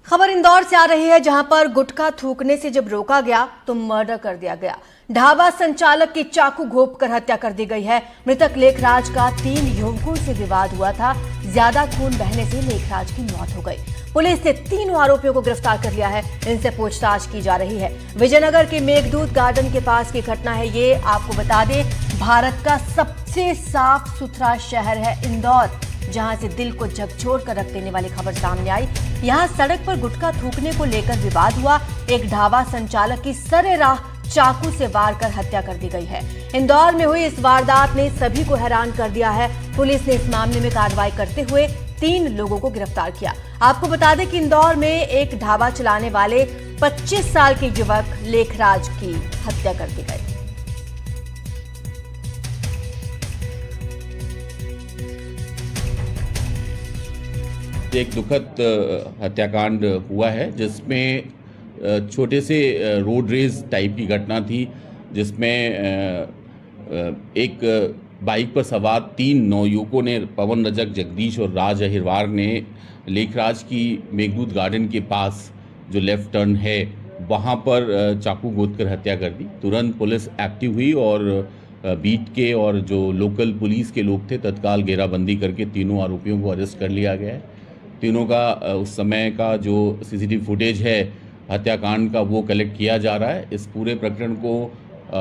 खबर इंदौर से आ रही है, जहां पर गुटखा थूकने से जब रोका गया तो मर्डर कर दिया गया। ढाबा संचालक की चाकू घोंपकर हत्या कर दी गई है। मृतक लेखराज का 3 युवकों से विवाद हुआ था। ज्यादा खून बहने से लेखराज की मौत हो गई। पुलिस ने तीनों आरोपियों को गिरफ्तार कर लिया है। इनसे पूछताछ की जा रही है। विजयनगर के मेघदूत गार्डन के पास की घटना है ये। आपको बता दें, भारत का सबसे साफ सुथरा शहर है इंदौर, जहां से दिल को झकझोर कर रख देने वाली खबर सामने आई। यहां सड़क पर गुटखा थूकने को लेकर विवाद हुआ। एक ढाबा संचालक की सरेराह चाकू से वार कर हत्या कर दी गई है। इंदौर में हुई इस वारदात ने सभी को हैरान कर दिया है। पुलिस ने इस मामले में कार्रवाई करते हुए 3 लोगों को गिरफ्तार किया। आपको बता दें कि इंदौर में एक ढाबा चलाने वाले 25 साल के युवक लेखराज की हत्या कर दी गई। एक दुखद हत्याकांड हुआ है, जिसमें छोटे से रोड रेज टाइप की घटना थी, जिसमें एक बाइक पर सवार 3 नवयुवकों ने, पवन रजक, जगदीश और राज अहिरवार ने लेखराज की मेघदूत गार्डन के पास जो लेफ्ट टर्न है वहाँ पर चाकू गोद कर हत्या कर दी। तुरंत पुलिस एक्टिव हुई और बीट के और जो लोकल पुलिस के लोग थे तत्काल घेराबंदी करके तीनों आरोपियों को अरेस्ट कर लिया गया है। तीनों का उस समय का जो सीसीटीवी फुटेज है हत्याकांड का वो कलेक्ट किया जा रहा है। इस पूरे प्रकरण को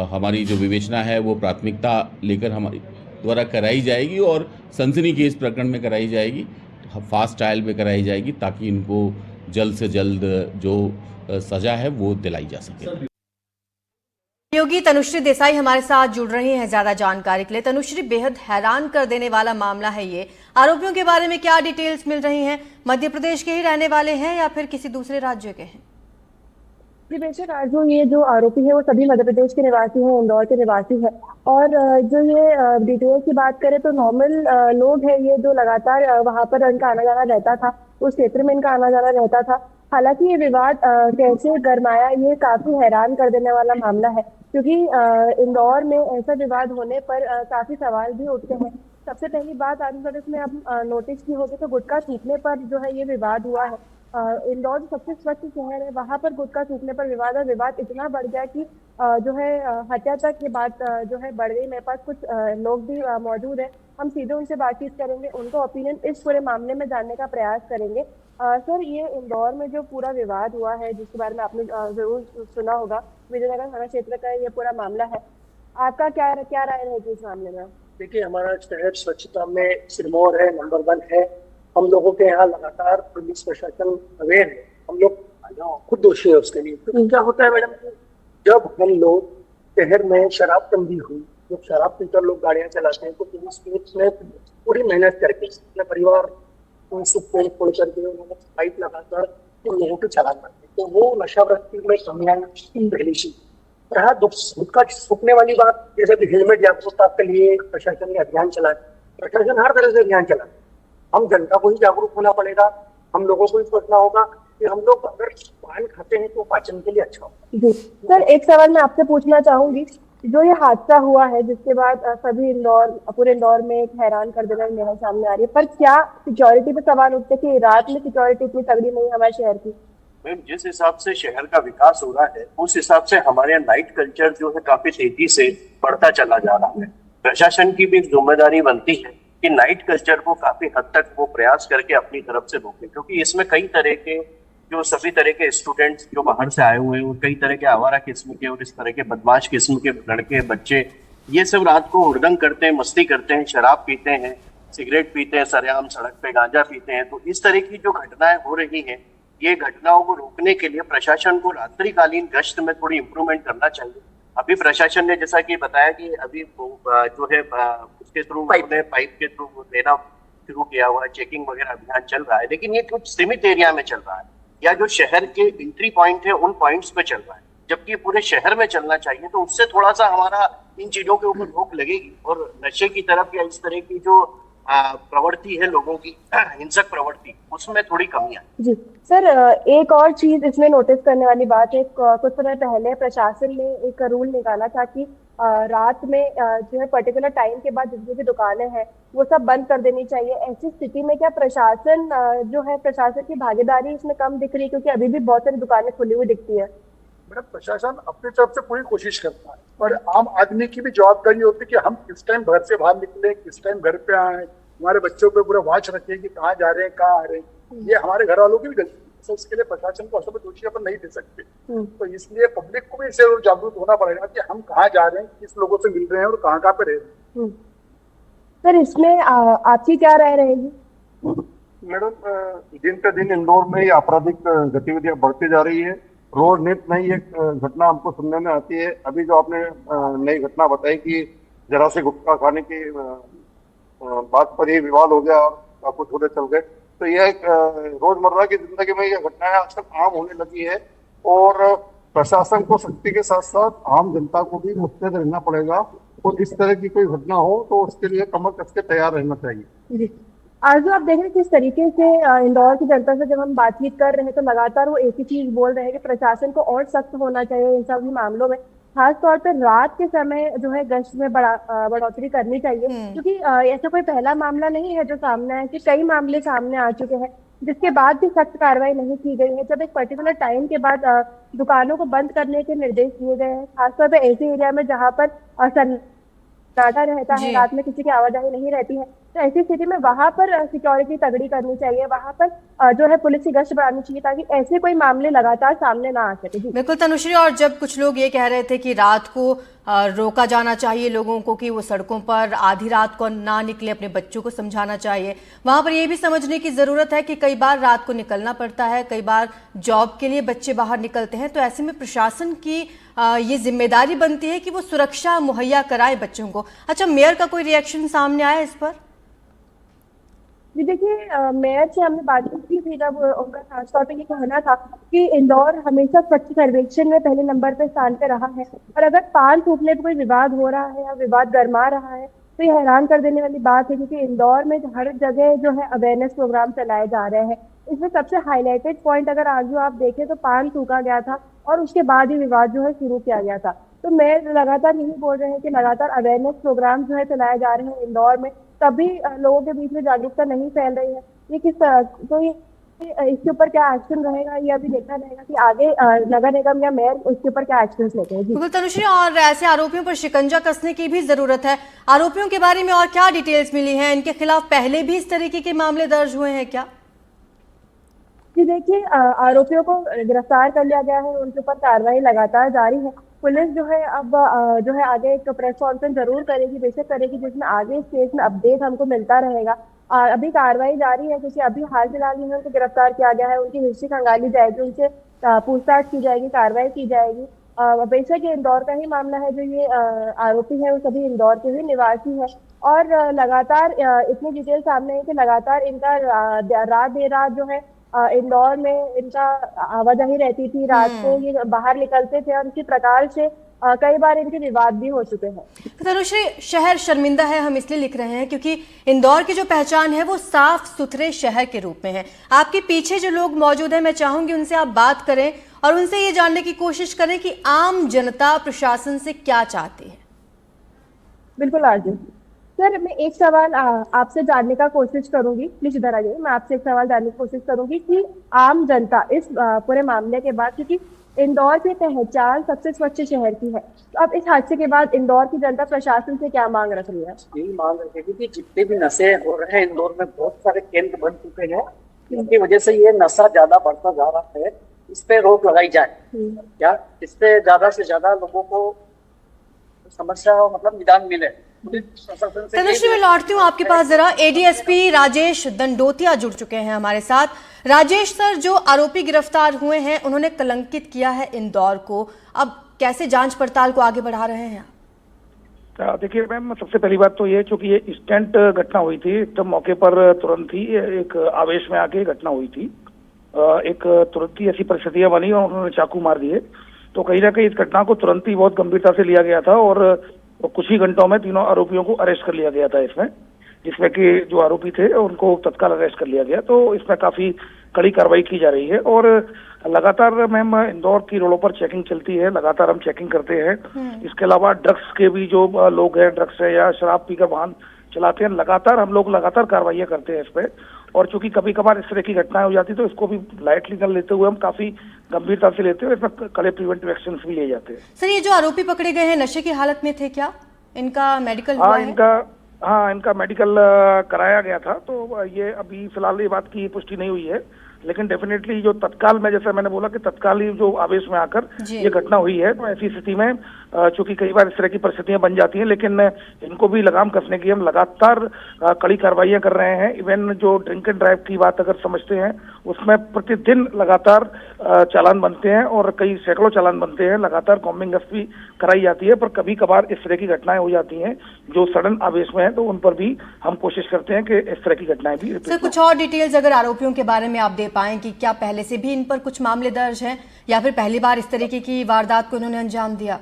हमारी जो विवेचना है वो प्राथमिकता लेकर हमारी द्वारा कराई जाएगी और सनसनीखेज प्रकरण में कराई जाएगी, फास्ट ट्रायल में कराई जाएगी, ताकि इनको जल्द से जल्द जो सज़ा है वो दिलाई जा सके। योगी तनुश्री देसाई हमारे साथ जुड़ रही हैं ज्यादा जानकारी के लिए। तनुश्री, बेहद हैरान कर देने वाला मामला है ये। आरोपियों के बारे में क्या डिटेल्स मिल रही हैं? मध्य प्रदेश के ही रहने वाले हैं या फिर किसी दूसरे राज्य के हैं? जी बेशक आरजू, ये जो आरोपी है वो सभी मध्य प्रदेश के निवासी हैं, इंदौर के निवासी है। और जो ये डिटेल की बात करें तो नॉर्मल लोग हैं ये, जो लगातार वहां पर इनका आना जाना रहता था, उस क्षेत्र में इनका आना जाना रहता था। हालांकि ये विवाद कैसे गरमाया, ये काफी हैरान कर देने वाला मामला है, क्योंकि इंदौर में ऐसा विवाद होने पर काफी सवाल भी उठते हैं। सबसे पहली बात आंध्र प्रदेश में अब नोटिस की होगी तो गुटखा थूकने पर जो है ये विवाद हुआ है। इंदौर सबसे स्वच्छ शहर है, वहां पर गुटखा थूकने पर विवाद, और विवाद इतना बढ़ गया कि जो है हत्या तक की बात जो है बढ़ गई। मेरे पास कुछ लोग भी मौजूद है, हम सीधे उनसे बातचीत करेंगे, उनका ओपिनियन इस पूरे मामले में जानने का प्रयास करेंगे। सर, ये इंदौर में जो पूरा विवाद हुआ है, जिसके बारे में आपने जरूर सुना होगा, विजयनगर थाना क्षेत्र का ये पूरा मामला है, आपका क्या राय रहेगी इस मामले में? देखिए, हमारा शहर स्वच्छता में सिरमौर है, नंबर 1 है। हम लोगों के यहाँ लगातार पुलिस प्रशासन अवेयर है, हम लोग खुद दोषी है उसके लिए। तो क्या होता है मैडम, जब हम लोग शहर में शराबबंदी हुई, जब शराब पीकर लोग गाड़ियां चलाते हैं, तो पुलिस ने पूरी मेहनत करके अपने परिवार को खोल करके उन्होंने पाइप लगाकर उन लोगों के चलान करते, तो वो नशावृत्ति में कमियां पहली सी। रहा गुटखा थूकने वाली बात, जैसे कि हेलमेट जागरूकता के लिए प्रशासन ने अभियान चलाया, प्रशासन हर तरह से अभियान चलाया। हम जनता को ही जागरूक होना पड़ेगा, हम लोगों को ही सोचना होगा कि हम लोग अगर पान खाते हैं तो पाचन के लिए अच्छा होगा। जी सर, एक सवाल मैं आपसे पूछना चाहूंगी, जो ये हादसा हुआ है जिसके बाद सभी पूरे इंदौर में एक हैरान कर देना मेरा सामने आ रही है, पर क्या सिक्योरिटी पे सवाल उठते कि रात में सिक्योरिटी इतनी तगड़ी नहीं है हमारे शहर की? मैम, जिस हिसाब से शहर का विकास हो रहा है उस हिसाब से हमारे यहाँ नाइट कल्चर जो है काफी तेजी से बढ़ता चला जा रहा है। प्रशासन की भी जिम्मेदारी बनती है कि नाइट कल्चर को काफी हद तक वो प्रयास करके अपनी तरफ से रोके, क्योंकि इसमें कई तरह के जो सभी तरह के स्टूडेंट्स जो बाहर से आए हुए हैं और कई तरह के आवारा किस्म के और इस तरह के बदमाश किस्म के लड़के बच्चे, ये सब रात को हुड़दंग करते हैं, मस्ती करते हैं, शराब पीते हैं, सिगरेट पीते हैं, सरेआम सड़क पे गांजा पीते हैं। तो इस तरह की जो घटनाएं हो रही हैं, ये घटनाओं को रोकने के लिए प्रशासन को रात्रिकालीन गश्त में थोड़ी इम्प्रूवमेंट करना चाहिए। अभी प्रशासन ने जैसा कि बताया कि अभी जो है उसके थ्रू पाइप के थ्रू लेना शुरू किया हुआ है, चेकिंग वगैरह अभियान चल रहा है, लेकिन ये कुछ सीमित एरिया में चल रहा है या जो शहर के एंट्री पॉइंट है उन पॉइंट्स पे चल रहा है, जबकि पूरे शहर में चलना चाहिए। तो उससे थोड़ा सा हमारा इन चीजों के ऊपर रोक लगेगी और नशे की तरफ या इस तरह की जो प्रवृत्ति है लोगों की, हिंसक प्रवृत्ति, उसमें थोड़ी कमी आई। जी सर, एक और चीज इसमें नोटिस करने वाली बात है, कुछ समय पहले प्रशासन ने एक रूल निकाला था कि रात में जो है पर्टिकुलर टाइम के बाद जितनी भी दुकानें हैं वो सब बंद कर देनी चाहिए। ऐसी स्थिति में क्या प्रशासन जो है प्रशासन की भागीदारी इसमें कम दिख रही है, क्योंकि अभी भी बहुत सारी दुकानें खुली हुई दिखती है। मैडम, प्रशासन अपनी तरफ से पूरी कोशिश करता है, पर आम आदमी की भी जवाबदारी होती है कि हम किस टाइम घर से बाहर निकले, किस टाइम घर पे आए, हमारे बच्चों पे पूरा वॉच रखें कि कहाँ जा रहे हैं, कहाँ आ रहे हैं। ये हमारे घर वालों की भी गलती है, तो इसके लिए प्रशासन को असर दोषी अपन नहीं दे सकते। तो इसलिए पब्लिक को भी इससे जागरूक होना पड़ेगा कि हम कहाँ जा रहे हैं, किस लोगों से मिल रहे हैं और कहाँ कहाँ पे रह रहे हैं। सर, इसमें आपकी क्या राय रहेगी? मैडम, दिन पे दिन इंदौर में ये आपराधिक गतिविधियां बढ़ती जा रही है। रोज नित नई एक घटना हमको सुनने में आती है। अभी जो आपने नई घटना बताई कि जरा से गुटखा खाने की बात पर ही विवाद हो गया और कुछ थोड़े चल गए, तो यह एक रोजमर्रा की जिंदगी में यह घटनाएं आजकल आम होने लगी है। और प्रशासन को सख्ती के साथ साथ आम जनता को भी मुस्तैद रहना पड़ेगा, और इस तरह की कोई घटना हो तो उसके लिए कमर कस के तैयार रहना चाहिए। आज जो आप देख रहे हैं किस तरीके से इंदौर की जनता से जब हम बातचीत कर रहे हैं तो लगातार वो एक ही चीज बोल रहे हैं कि प्रशासन को और सख्त होना चाहिए इन सभी मामलों में। खास तौर पर रात के समय जो है गश्त में बढ़ोतरी करनी चाहिए, क्योंकि ऐसा कोई पहला मामला नहीं है जो सामने आया, कि कई मामले सामने आ चुके हैं जिसके बाद भी सख्त कार्रवाई नहीं की गई है। जब एक पर्टिकुलर टाइम के बाद दुकानों को बंद करने के निर्देश दिए गए हैं, खासतौर पर ऐसे एरिया में जहाँ पर सन्नाटा रहता है, रात में किसी की आवाजाही नहीं रहती है, तो ऐसी स्थिति में वहां पर सिक्योरिटी तगड़ी करनी चाहिए, वहां पर जो है पुलिस की गश्त बढ़ानी चाहिए, ताकि ऐसे कोई मामले लगातार सामने ना आ सके। बिल्कुल तनुश्री, और जब कुछ लोग ये कह रहे थे कि रात को रोका जाना चाहिए लोगों को कि वो सड़कों पर आधी रात को ना निकले, अपने बच्चों को समझाना चाहिए, वहां पर ये भी समझने की जरूरत है कि कई बार रात को निकलना पड़ता है, कई बार जॉब के लिए बच्चे बाहर निकलते हैं, तो ऐसे में प्रशासन की ये जिम्मेदारी बनती है कि वो सुरक्षा मुहैया कराए बच्चों को। अच्छा, मेयर का कोई रिएक्शन सामने आया इस पर? जी देखिए, मेयर से हमने बातचीत की थी, जब उनका खासतौर पे ये कहना था कि इंदौर हमेशा स्वच्छ सर्वेक्षण में पहले नंबर पे स्थान पे रहा है, और अगर पान थूकने पे कोई विवाद हो रहा है या विवाद गरमा रहा है तो ये हैरान कर देने वाली बात है, क्योंकि इंदौर में हर जगह जो है अवेयरनेस प्रोग्राम चलाए जा रहे हैं। इसमें सबसे हाईलाइटेड पॉइंट अगर आज आप देखें तो पान थूका गया था और उसके बाद ही विवाद जो है शुरू किया गया था। तो मैं लगातार यही बोल रहे हैं कि लगातार अवेयरनेस प्रोग्राम जो है चलाए जा रहे हैं इंदौर में, तभी लोगों के बीच में जागरूकता नहीं फैल रही है। ये किस तो इसके ऊपर क्या एक्शन रहेगा ये अभी देखना रहेगा कि आगे नगर निगम या मेयर उसके ऊपर क्या एक्शन लेते हैं। बिल्कुल तनुश्री, और ऐसे आरोपियों पर शिकंजा कसने की भी जरूरत है। आरोपियों के बारे में और क्या डिटेल्स मिली हैं? इनके खिलाफ पहले भी इस तरीके के मामले दर्ज हुए हैं क्या? जी देखिए, आरोपियों को गिरफ्तार कर लिया गया है, उनके ऊपर कार्रवाई लगातार जारी है। पुलिस जो है अब जो है आगे एक प्रेस कॉन्फ्रेंस जरूर करेगी, बेशक करेगी, जिसमें आगे इस केस में अपडेट हमको मिलता रहेगा। अभी कार्रवाई जारी है, क्योंकि अभी हाल फिलहाल में उनको गिरफ्तार किया गया है, उनकी हिस्ट्री खंगाली जाएगी, उनसे पूछताछ की जाएगी, कार्रवाई की जाएगी। बेशक ये इंदौर का ही मामला है, जो ये आरोपी है वो सभी इंदौर के ही निवासी है, और लगातार इतनी डिटेल सामने है कि लगातार इनका रात देर रात जो है इंदौर में इनका आवाजाही रहती थी, रात को ये बाहर निकलते थे, और इसी प्रकार से कई बार इनके विवाद भी हो चुके हैं। तनुश्री, शहर शर्मिंदा है हम इसलिए लिख रहे हैं क्योंकि इंदौर की जो पहचान है वो साफ सुथरे शहर के रूप में है। आपके पीछे जो लोग मौजूद हैं, मैं चाहूंगी उनसे आप बात करें और उनसे ये जानने की कोशिश करें कि आम जनता प्रशासन से क्या चाहती है। बिल्कुल आरजे सर, मैं एक सवाल आपसे जानने का कोशिश करूंगी, प्लीज इधर आ जाइए। मैं आपसे एक सवाल जानने की कोशिश करूंगी कि आम जनता इस पूरे मामले के बाद, क्योंकि इंदौर की पहचान सबसे स्वच्छ शहर की है, तो अब इस हादसे के बाद इंदौर की जनता प्रशासन से क्या मांग रख रही है? यही मांग रखेगी कि जितने भी नशे हो रहे हैं इंदौर में, बहुत सारे केंद्र बन चुके हैं, इनकी वजह से ये नशा ज्यादा बढ़ता जा रहा है, इस पे रोक लगाई जाए। क्या इससे ज्यादा से ज्यादा लोगों को समस्या मतलब निदान मिले। तनुश्री, मैं लौटती हूँ आपके पास जरा। एडीएसपी राजेश दंडोतिया जुड़ चुके हैं हमारे साथ। राजेश सर, जो आरोपी गिरफ्तार हुए हैं उन्होंने कलंकित किया है इंदौर को, अब कैसे जांच पड़ताल को आगे बढ़ा रहे हैं? देखिए मैम, सबसे पहली बात तो ये, चूंकि ये इंस्टेंट घटना हुई थी, तब मौके पर तुरंत ही एक आवेश में आके घटना हुई थी, एक तुरंत ही ऐसी परिस्थितियां बनी और उन्होंने चाकू मार दिए, तो कहीं ना कहीं इस घटना को तुरंत ही बहुत गंभीरता से लिया गया था और कुछ ही घंटों में तीनों आरोपियों को अरेस्ट कर लिया गया था इसमें, जिसमें कि जो आरोपी थे उनको तत्काल अरेस्ट कर लिया गया। तो इसमें काफी कड़ी कार्रवाई की जा रही है। और लगातार मैम इंदौर की रोडों पर चेकिंग चलती है, लगातार हम चेकिंग करते हैं। इसके अलावा ड्रग्स के भी जो लोग हैं, ड्रग्स है या शराब पीकर वाहन चलाते हैं, लगातार हम लोग लगातार कार्रवाइयां करते हैं इस पे। और चूंकि कभी कभार इस तरह की घटनाएं हो जाती है तो इसको भी लाइटली न लेते हुए हम काफी गंभीरता से लेते हुए इसमें कड़े प्रिवेंटिव एक्शन भी लिए जाते हैं। सर, ये जो आरोपी पकड़े गए हैं नशे की हालत में थे क्या? इनका मेडिकल हुआ है? इनका मेडिकल कराया गया था। तो ये अभी फिलहाल ये बात की पुष्टि नहीं हुई है, लेकिन डेफिनेटली जो तत्काल में, जैसा मैंने बोला कि तत्काल ही जो आवेश में आकर ये घटना हुई है, तो ऐसी स्थिति में चूंकि कई बार इस तरह की परिस्थितियां बन जाती हैं, लेकिन इनको भी लगाम कसने की हम लगातार कड़ी कार्रवाइयां कर रहे हैं। इवन जो ड्रिंक एंड ड्राइव की बात अगर समझते हैं, उसमें प्रतिदिन लगातार चालान बनते हैं और कई सैकड़ों चालान बनते हैं। लगातार कॉम्बिंग गश्त भी कराई जाती है, पर कभी कभार इस तरह की घटनाएं हो जाती हैं जो सडन आवेश में है, तो उन पर भी हम कोशिश करते हैं कि इस तरह की घटनाएं भी। सर, कुछ और डिटेल्स अगर आरोपियों के बारे में आप दे पाएं कि क्या पहले से भी इन पर कुछ मामले दर्ज हैं या फिर पहली बार इस तरीके की वारदात को इन्होंने अंजाम दिया?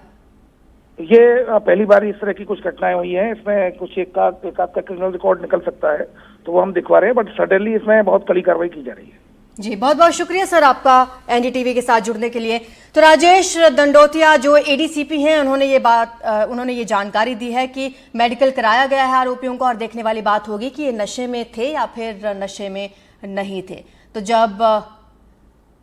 ये पहली बार इस तरह की कुछ घटनाएं हुई हैं। इसमें कुछ एक का क्रिमिनल रिकॉर्ड निकल सकता है, तो वो हम दिखवा रहे हैं, बट सडनली इसमें बहुत कड़ी कार्रवाई की जा रही है। जी, बहुत बहुत शुक्रिया सर आपका एनडीटीवी के साथ जुड़ने के लिए। तो राजेश दंडोतिया जो एडीसीपी हैं, उन्होंने ये जानकारी दी है कि मेडिकल कराया गया है आरोपियों को, और देखने वाली बात होगी कि ये नशे में थे या फिर नशे में नहीं थे। तो जब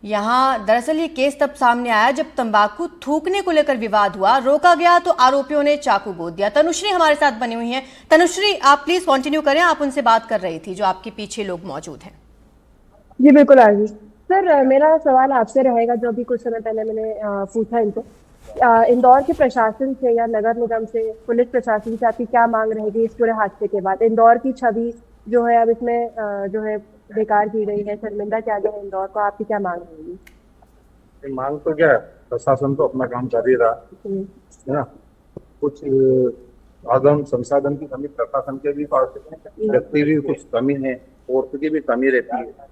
यहाँ दरअसल ये केस तब सामने आया जब तंबाकू थूकने को लेकर विवाद हुआ, रोका गया तो आरोपियों ने चाकू गोद दिया। तनुश्री हमारे साथ बनी हुई हैं। तनुश्री, आप प्लीज कंटिन्यू करें, आप उनसे बात कर रही थी जो आपके पीछे लोग मौजूद हैं। जी बिल्कुल आजी सर, मेरा सवाल आपसे रहेगा जो अभी कुछ समय पहले मैंने पूछा इनको। इंदौर के प्रशासन से या नगर निगम से, पुलिस प्रशासन से आपकी क्या मांग रहेगी इस पूरे हादसे के बाद? इंदौर की छवि जो है अब इसमें जो है बेकार की गई है, शर्मिंदा किया गया है इंदौर को, आपकी क्या मांग रहेगी? मांग तो क्या है, प्रशासन तो अपना काम कर ही रहा है ना। कुछ आगम संसाधन की कमी प्रशासन के भी पास है, व्यक्ति भी कुछ कमी है, फोर्स की भी कमी रहती है।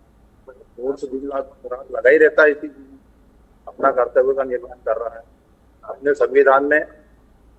फोर्स दिन रात लगा ही रहता है, इसी अपना कर्तव्य का निर्वहन कर रहा है। अपने संविधान ने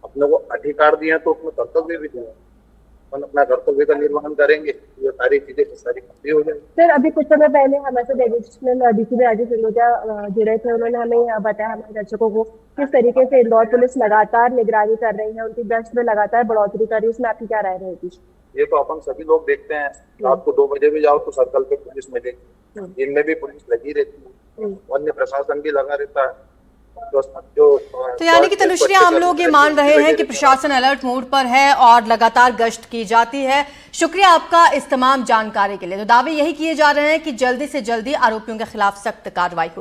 अपने को अधिकार दिए तो उसमें कर्तव्य भी दिए, अपन अपना कर्तव्य का निर्वहन करेंगे, ये सारी चीजें सारी कंप्लीट हो जाएंगी। सर, अभी कुछ समय पहले हमारे साथ एडिशनल डीसीपी राजेश दंडोतिया जुड़े थे, उन्होंने हमें बताया, हमारे दर्शकों को, किस तरीके से इंदौर पुलिस लगातार निगरानी कर रही है, उनकी गश्त में लगातार बढ़ोतरी कर रही है। इसमें आपकी क्या राय रहेगी? ये तो अपन सभी लोग देखते हैं, रात को 2 बजे भी जाओ तो सर्कल पे पुलिस मिलेगी, दिन में भी पुलिस लगी रहती है, अन्य प्रशासन भी लगा रहता है। तो यानी कि तनुश्री, हम लोग ये मान रहे हैं कि प्रशासन अलर्ट मोड पर है और लगातार गश्त की जाती है। शुक्रिया आपका इस तमाम जानकारी के लिए। तो दावे यही किए जा रहे हैं कि जल्दी से जल्दी आरोपियों के खिलाफ सख्त कार्रवाई हो।